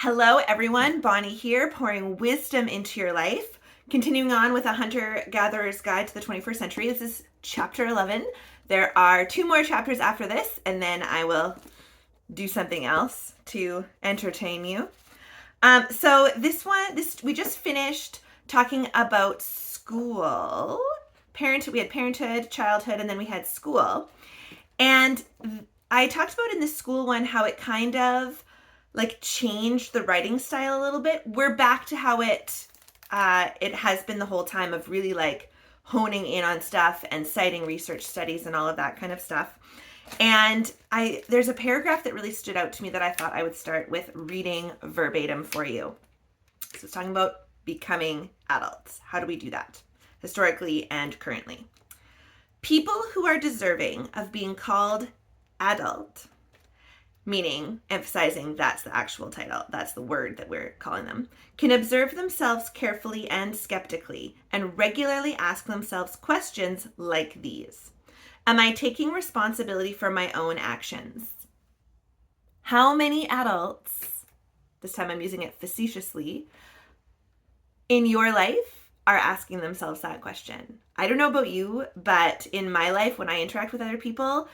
Hello, everyone. Bonnie here, pouring wisdom into your life. Continuing on with A Hunter-Gatherer's Guide to the 21st Century. This is chapter 11. There are 2 more chapters after this, and then I will do something else to entertain you. So we just finished talking about school. We had parenthood, childhood, and then we had school. And I talked about in the school one how it kind of changed the writing style a little bit. We're back to how it has been the whole time of really honing in on stuff and citing research studies and all of that kind of stuff. And there's a paragraph that really stood out to me that I thought I would start with reading verbatim for you. So it's talking about becoming adults. How do we do that historically and currently? People who are deserving of being called adult, meaning emphasizing that's the actual title, that's the word that we're calling them, can observe themselves carefully and skeptically and regularly ask themselves questions like these. Am I taking responsibility for my own actions? How many adults, this time I'm using it facetiously, in your life are asking themselves that question? I don't know about you, but in my life, when I interact with other people,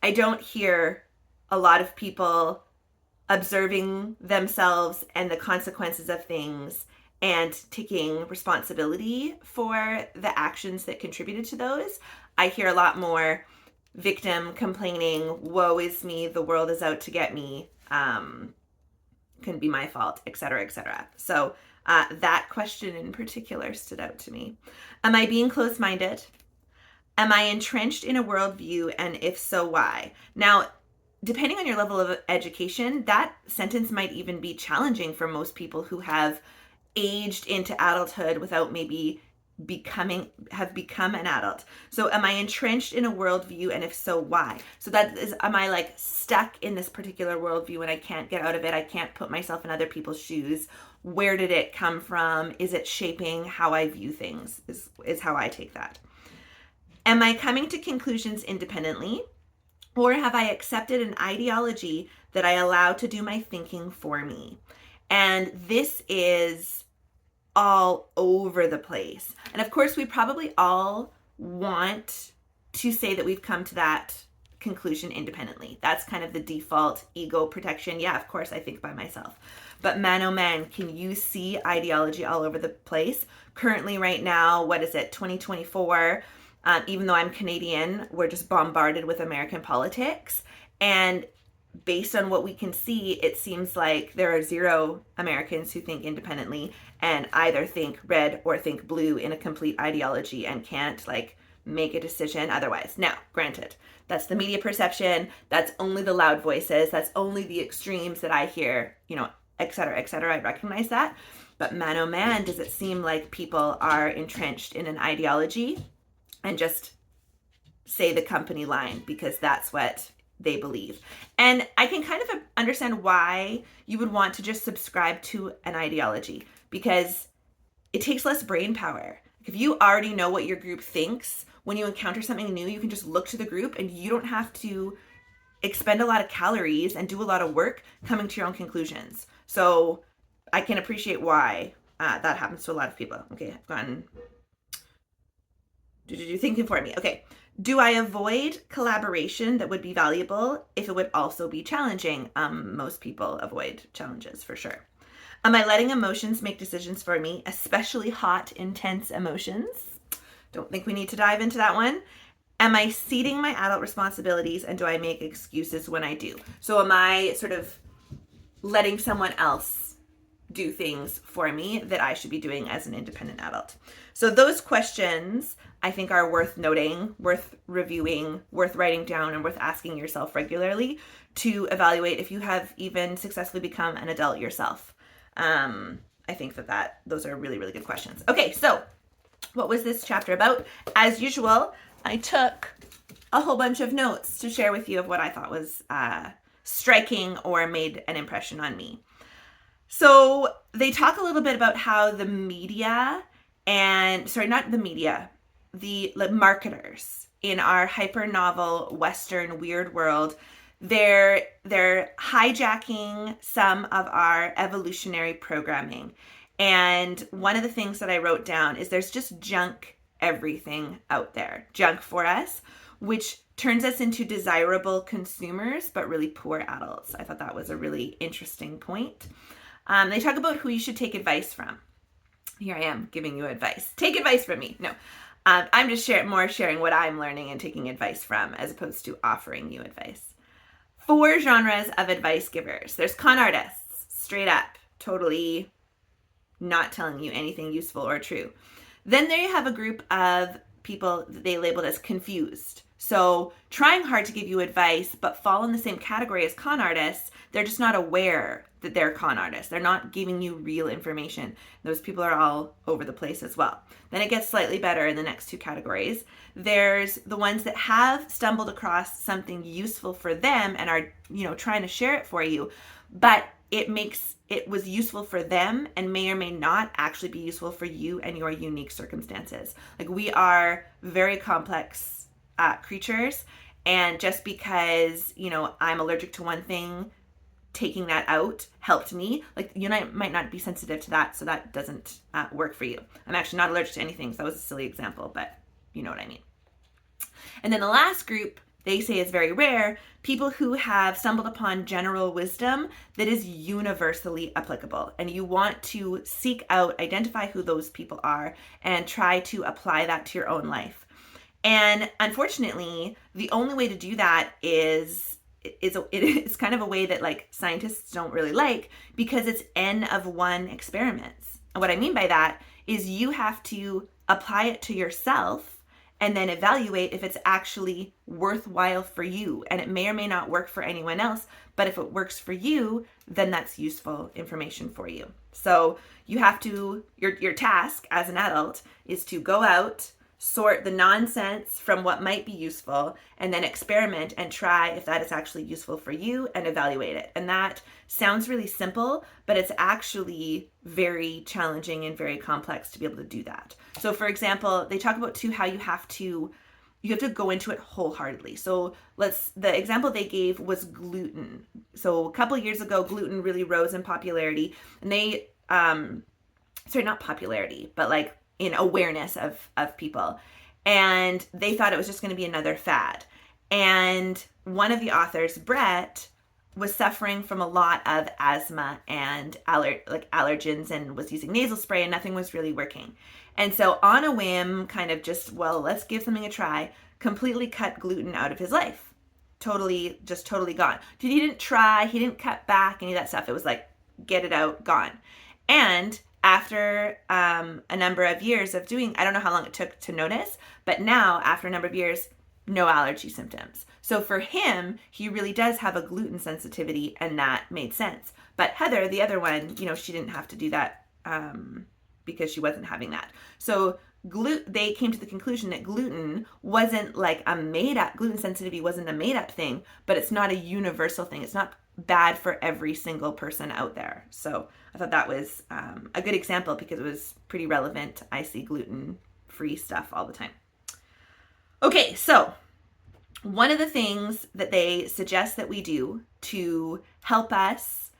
I don't hear a lot of people observing themselves and the consequences of things and taking responsibility for the actions that contributed to those. I hear a lot more victim complaining, woe is me, the world is out to get me, couldn't be my fault, etc., etc. So that question in particular stood out to me. Am I being closed-minded? Am I entrenched in a worldview, and if so, why? Now, depending on your level of education, that sentence might even be challenging for most people who have aged into adulthood without maybe have become an adult. So am I entrenched in a worldview, and if so, why? So that is, am I stuck in this particular worldview and I can't get out of it? I can't put myself in other people's shoes. Where did it come from? Is it shaping how I view things? Is how I take that. Am I coming to conclusions independently? Or have I accepted an ideology that I allow to do my thinking for me? And this is all over the place. And of course, we probably all want to say that we've come to that conclusion independently. That's kind of the default ego protection. Yeah, of course, I think by myself. But man, oh man, can you see ideology all over the place? Currently, right now, what is it, 2024? Even though I'm Canadian, we're just bombarded with American politics. And based on what we can see, it seems like there are 0 Americans who think independently and either think red or think blue in a complete ideology and can't make a decision otherwise. Now, granted, that's the media perception. That's only the loud voices. That's only the extremes that I hear, et cetera, et cetera. I recognize that. But man, oh man, does it seem like people are entrenched in an ideology and just say the company line because that's what they believe. And I can kind of understand why you would want to just subscribe to an ideology, because it takes less brain power. If you already know what your group thinks, when you encounter something new, you can just look to the group and you don't have to expend a lot of calories and do a lot of work coming to your own conclusions. So I can appreciate why that happens to a lot of people. Okay, I've gotten thinking for me. Okay. Do I avoid collaboration that would be valuable if it would also be challenging? Most people avoid challenges for sure. Am I letting emotions make decisions for me, especially hot, intense emotions? Don't think we need to dive into that one. Am I ceding my adult responsibilities, and do I make excuses when I do? So am I sort of letting someone else do things for me that I should be doing as an independent adult? So those questions I think are worth noting, worth reviewing, worth writing down, and worth asking yourself regularly to evaluate if you have even successfully become an adult yourself. I think that those are really, really good questions. Okay, so what was this chapter about? As usual, I took a whole bunch of notes to share with you of what I thought was striking or made an impression on me. So they talk a little bit about how the media the marketers in our hyper novel Western weird world They're hijacking some of our evolutionary programming. And one of the things that I wrote down is there's just junk everything out there, junk for us, which turns us into desirable consumers, but really poor adults. I thought that was a really interesting point. They talk about who you should take advice from. Here I am giving you advice. Take advice from me. No, I'm just sharing what I'm learning and taking advice from, as opposed to offering you advice. 4 genres of advice givers. There's con artists, straight up, totally not telling you anything useful or true. Then there you have a group of people that they labeled as confused. So trying hard to give you advice, but fall in the same category as con artists. They're just not aware that they're con artists. They're not giving you real information. Those people are all over the place as well. Then it gets slightly better in the next 2 categories. There's the ones that have stumbled across something useful for them and are, trying to share it for you, but it was useful for them and may or may not actually be useful for you and your unique circumstances. Like, we are very complex creatures, and just because, I'm allergic to one thing, taking that out helped me. Like, you might not be sensitive to that, so that doesn't work for you. I'm actually not allergic to anything, so that was a silly example, but you know what I mean. And then the last group, they say, is very rare, people who have stumbled upon general wisdom that is universally applicable. And you want to seek out, identify who those people are, and try to apply that to your own life. And unfortunately, the only way to do that is kind of a way that, like, scientists don't really like, because it's N of 1 experiments. And what I mean by that is you have to apply it to yourself and then evaluate if it's actually worthwhile for you. And it may or may not work for anyone else, but if it works for you, then that's useful information for you. So you have to, your task as an adult is to go out, sort the nonsense from what might be useful, and then experiment and try if that is actually useful for you and evaluate it. And that sounds really simple, but it's actually very challenging and very complex to be able to do that. So for example, they talk about too how you have to go into it wholeheartedly. So the example they gave was gluten. So a couple years ago, gluten really rose in popularity, and they, not popularity, but like in awareness of people. And they thought it was just going to be another fad. And one of the authors, Brett, was suffering from a lot of asthma and allergens, and was using nasal spray, and nothing was really working. And so on a whim, kind of just, let's give something a try, completely cut gluten out of his life. Totally gone. He didn't try, he didn't cut back, any of that stuff. It was like, get it out, gone. And after a number of years of doing, I don't know how long it took to notice, but now after a number of years, no allergy symptoms. So for him, he really does have a gluten sensitivity, and that made sense. But Heather, the other one, she didn't have to do that because she wasn't having that. So they came to the conclusion that gluten wasn't like gluten sensitivity wasn't a made up thing, but it's not a universal thing. It's not bad for every single person out there. So I thought that was a good example because it was pretty relevant. I see gluten-free stuff all the time. Okay, so one of the things that they suggest that we do to help us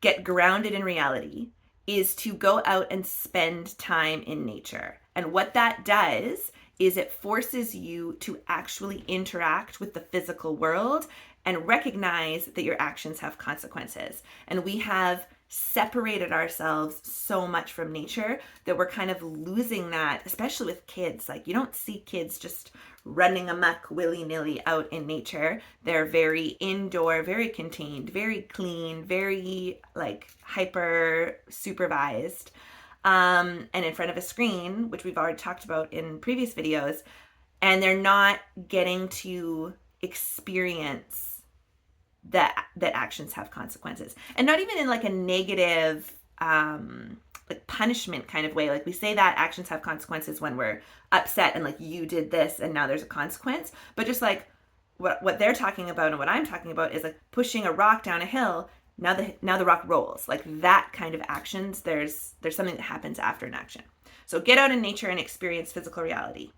get grounded in reality is to go out and spend time in nature. And what that does is it forces you to actually interact with the physical world and recognize that your actions have consequences. And we have separated ourselves so much from nature that we're kind of losing that, especially with kids. Like, you don't see kids just running amok willy-nilly out in nature. They're very indoor, very contained, very clean, very like hyper supervised, and in front of a screen, which we've already talked about in previous videos, and they're not getting to experience that actions have consequences. And not even in like a negative like punishment kind of way. Like, we say that actions have consequences when we're upset and like, you did this and now there's a consequence. But just like what they're talking about and what I'm talking about is like pushing a rock down a hill. Now the rock rolls. Like, that kind of actions, there's something that happens after an action. So get out in nature and experience physical reality.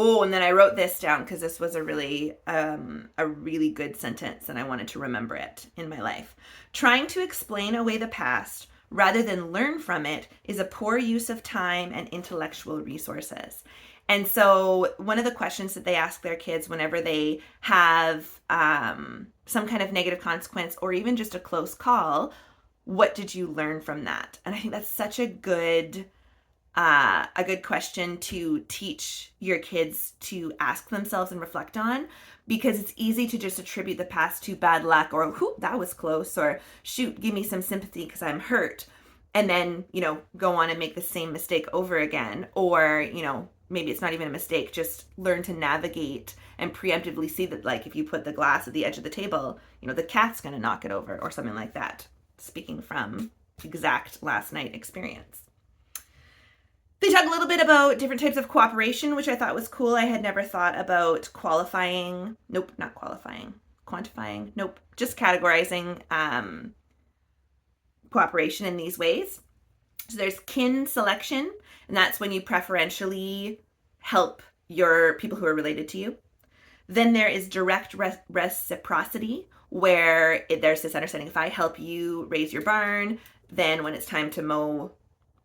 Oh, and then I wrote this down because this was a really good sentence and I wanted to remember it in my life. Trying to explain away the past rather than learn from it is a poor use of time and intellectual resources. And so one of the questions that they ask their kids whenever they have some kind of negative consequence or even just a close call, what did you learn from that? And I think that's such a good question to teach your kids to ask themselves and reflect on, because it's easy to just attribute the past to bad luck or, whoo, that was close, or shoot, give me some sympathy because I'm hurt. And then, go on and make the same mistake over again. Or, maybe it's not even a mistake, just learn to navigate and preemptively see that, like, if you put the glass at the edge of the table, the cat's going to knock it over or something like that. Speaking from exact last night experience. They talk a little bit about different types of cooperation, which I thought was cool. I had never thought about quantifying, just categorizing cooperation in these ways. So there's kin selection, and that's when you preferentially help your people who are related to you. Then there is direct reciprocity, where there's this understanding, if I help you raise your barn, then when it's time to mow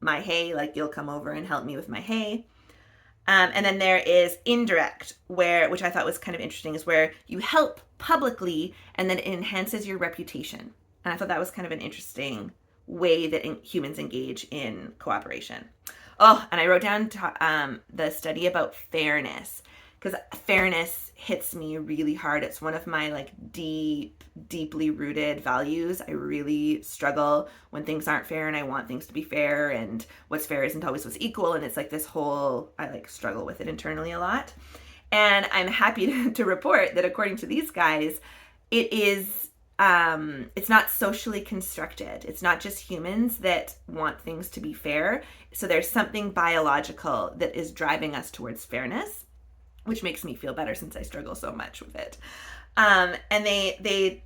my hay, like, you'll come over and help me with my hay. And then there is indirect, which I thought was kind of interesting, is where you help publicly and then it enhances your reputation. And I thought that was kind of an interesting way that humans engage in cooperation. Oh, and I wrote down the study about fairness, because fairness hits me really hard. It's one of my deeply rooted values. I really struggle when things aren't fair, and I want things to be fair, and what's fair isn't always what's equal. And it's like this whole, I struggle with it internally a lot. And I'm happy to report that according to these guys, it is, it's not socially constructed. It's not just humans that want things to be fair. So there's something biological that is driving us towards fairness, which makes me feel better since I struggle so much with it. And they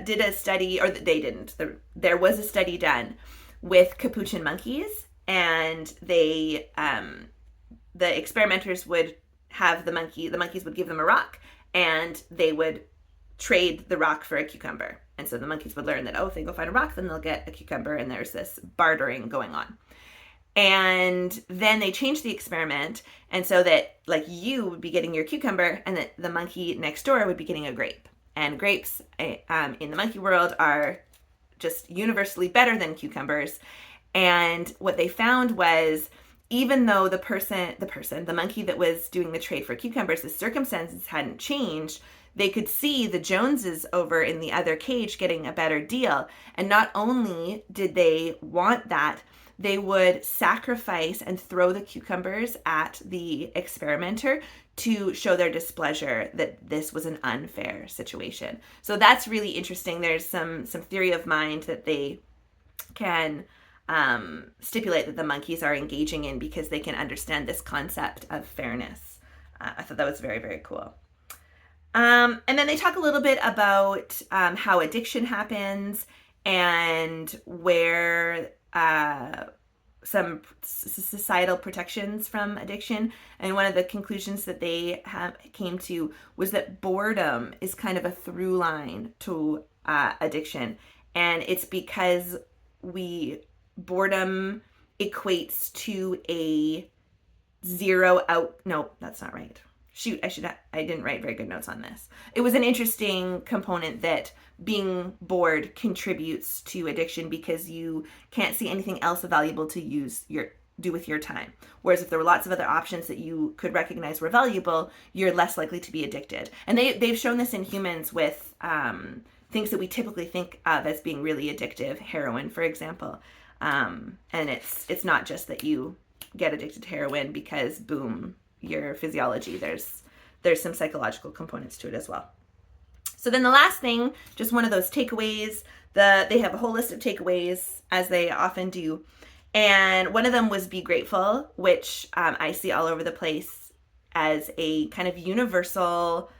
did a study, or they didn't. There was a study done with capuchin monkeys, and the experimenters would have the monkeys would give them a rock, and they would trade the rock for a cucumber. And so the monkeys would learn that, if they go find a rock, then they'll get a cucumber, and there's this bartering going on. And then they changed the experiment, and so that you would be getting your cucumber, and that the monkey next door would be getting a grape. And grapes in the monkey world are just universally better than cucumbers. And what they found was, even though the monkey that was doing the trade for cucumbers, the circumstances hadn't changed, they could see the Joneses over in the other cage getting a better deal. And not only did they want that, they would sacrifice and throw the cucumbers at the experimenter to show their displeasure that this was an unfair situation. So that's really interesting. There's some theory of mind that they can stipulate that the monkeys are engaging in, because they can understand this concept of fairness. I thought that was very, very cool. And then they talk a little bit about how addiction happens, and where some societal protections from addiction. And one of the conclusions that they came to was that boredom is kind of a through line to addiction. And it's because boredom equates to a zero out. No, that's not right. Shoot, I didn't write very good notes on this. It was an interesting component that being bored contributes to addiction, because you can't see anything else valuable to do with your time. Whereas if there were lots of other options that you could recognize were valuable, you're less likely to be addicted. And they've shown this in humans with things that we typically think of as being really addictive, heroin, for example. And it's not just that you get addicted to heroin because, boom, your physiology. There's some psychological components to it as well. So then the last thing, just one of those takeaways, they have a whole list of takeaways, as they often do. And one of them was be grateful, which I see all over the place as a kind of universal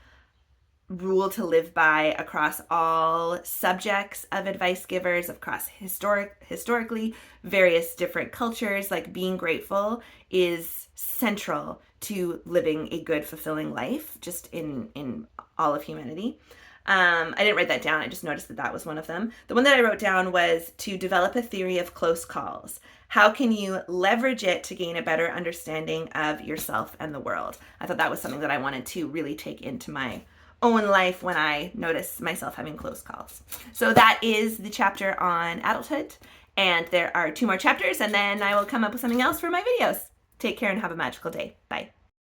rule to live by across all subjects of advice givers, across historically various different cultures. Being grateful is central to living a good, fulfilling life, just in all of humanity. I didn't write that down. I just noticed that that was one of them. The one that I wrote down was to develop a theory of close calls. How can you leverage it to gain a better understanding of yourself and the world? I thought that was something that I wanted to really take into my own life when I notice myself having close calls. So that is the chapter on adulthood. And there are 2 more chapters, and then I will come up with something else for my videos. Take care and have a magical day. Bye.